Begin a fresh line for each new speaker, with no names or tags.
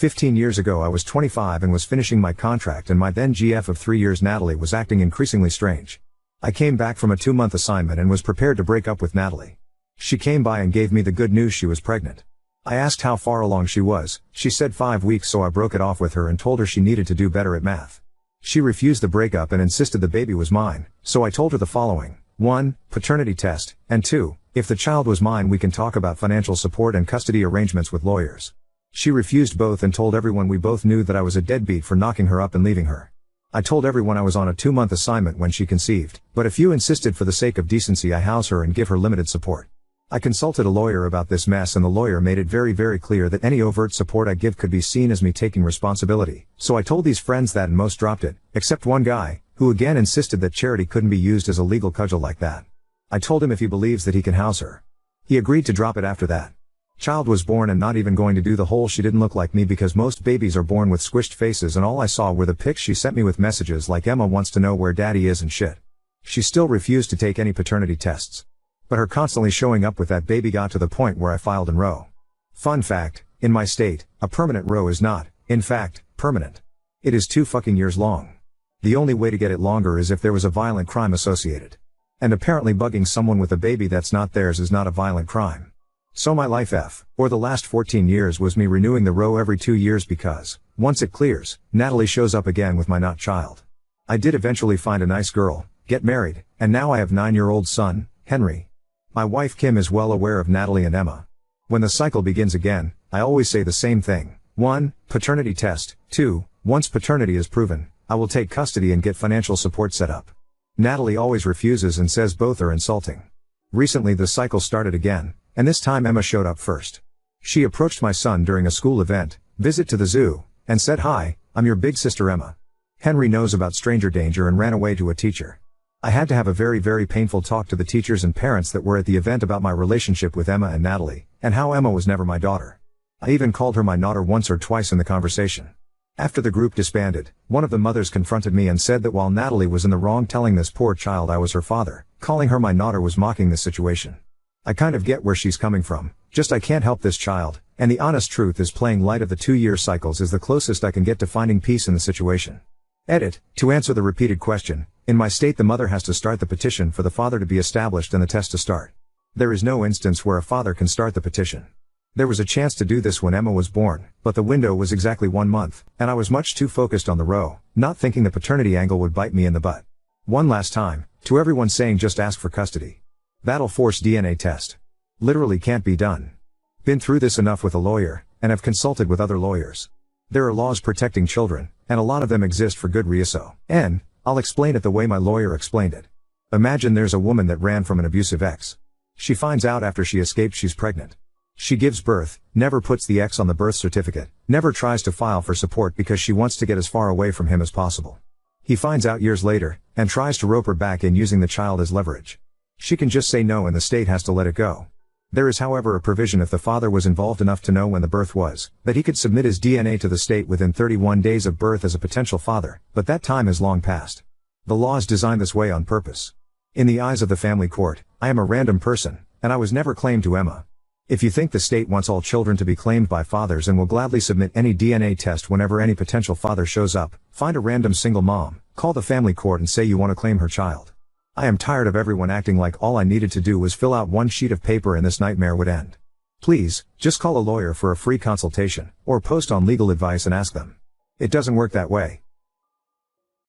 15 years ago I was 25 and was finishing my contract, and my then GF of 3 years Natalie was acting increasingly strange. I came back from a 2-month assignment and was prepared to break up with Natalie. She came by and gave me the good news she was pregnant. I asked how far along she was. She said 5 weeks, so I broke it off with her and told her she needed to do better at math. She refused the breakup and insisted the baby was mine, so I told her the following: 1. Paternity test, and 2. If the child was mine, we can talk about financial support and custody arrangements with lawyers. She refused both and told everyone we both knew that I was a deadbeat for knocking her up and leaving her. I told everyone I was on a 2-month assignment when she conceived, but a few insisted for the sake of decency I house her and give her limited support. I consulted a lawyer about this mess, and the lawyer made it very clear that any overt support I give could be seen as me taking responsibility. So I told these friends that, and most dropped it, except one guy, who again insisted that charity couldn't be used as a legal cudgel like that. I told him if he believes that he can house her. He agreed to drop it after that. Child was born, and not even going to do the whole she didn't look like me, because most babies are born with squished faces, and all I saw were the pics she sent me with messages like Emma wants to know where daddy is and shit. She still refused to take any paternity tests. But her constantly showing up with that baby got to the point where I filed in Roe. Fun fact, in my state, a permanent Roe is not, in fact, permanent. It is 2 fucking years long. The only way to get it longer is if there was a violent crime associated. And apparently bugging someone with a baby that's not theirs is not a violent crime. So my life or the last 14 years was me renewing the Roe every 2 years because, once it clears, Natalie shows up again with my not child. I did eventually find a nice girl, get married, and now I have 9-year-old son, Henry. My wife Kim is well aware of Natalie and Emma. When the cycle begins again, I always say the same thing: 1. Paternity test. 2. Once paternity is proven, I will take custody and get financial support set up. Natalie always refuses and says both are insulting. Recently the cycle started again, and this time Emma showed up first. She approached my son during a school event, visit to the zoo, and said, "Hi, I'm your big sister Emma." Henry knows about stranger danger and ran away to a teacher. I had to have a very painful talk to the teachers and parents that were at the event about my relationship with Emma and Natalie, and how Emma was never my daughter. I even called her my daughter once or twice in the conversation. After the group disbanded, one of the mothers confronted me and said that while Natalie was in the wrong telling this poor child I was her father, calling her my daughter was mocking the situation. I kind of get where she's coming from, just I can't help this child, and the honest truth is playing light of the 2-year cycles is the closest I can get to finding peace in the situation. Edit. To answer the repeated question, in my state the mother has to start the petition for the father to be established and the test to start. There is no instance where a father can start the petition. There was a chance to do this when Emma was born, but the window was exactly 1 month, and I was much too focused on the Roe, not thinking the paternity angle would bite me in the butt. One last time, to everyone saying just ask for custody. That'll force DNA test. Literally can't be done. Been through this enough with a lawyer, and have consulted with other lawyers. There are laws protecting children, and a lot of them exist for good reason. And I'll explain it the way my lawyer explained it. Imagine there's a woman that ran from an abusive ex. She finds out after she escaped she's pregnant. She gives birth, never puts the ex on the birth certificate, never tries to file for support because she wants to get as far away from him as possible. He finds out years later, and tries to rope her back in using the child as leverage. She can just say no and the state has to let it go. There is however a provision if the father was involved enough to know when the birth was, that he could submit his DNA to the state within 31 days of birth as a potential father, but that time has long passed. The law is designed this way on purpose. In the eyes of the family court, I am a random person, and I was never claimed to Emma. If you think the state wants all children to be claimed by fathers and will gladly submit any DNA test whenever any potential father shows up, find a random single mom, call the family court and say you want to claim her child. I am tired of everyone acting like all I needed to do was fill out one sheet of paper and this nightmare would end. Please, just call a lawyer for a free consultation, or post on legal advice and ask them. It doesn't work that way.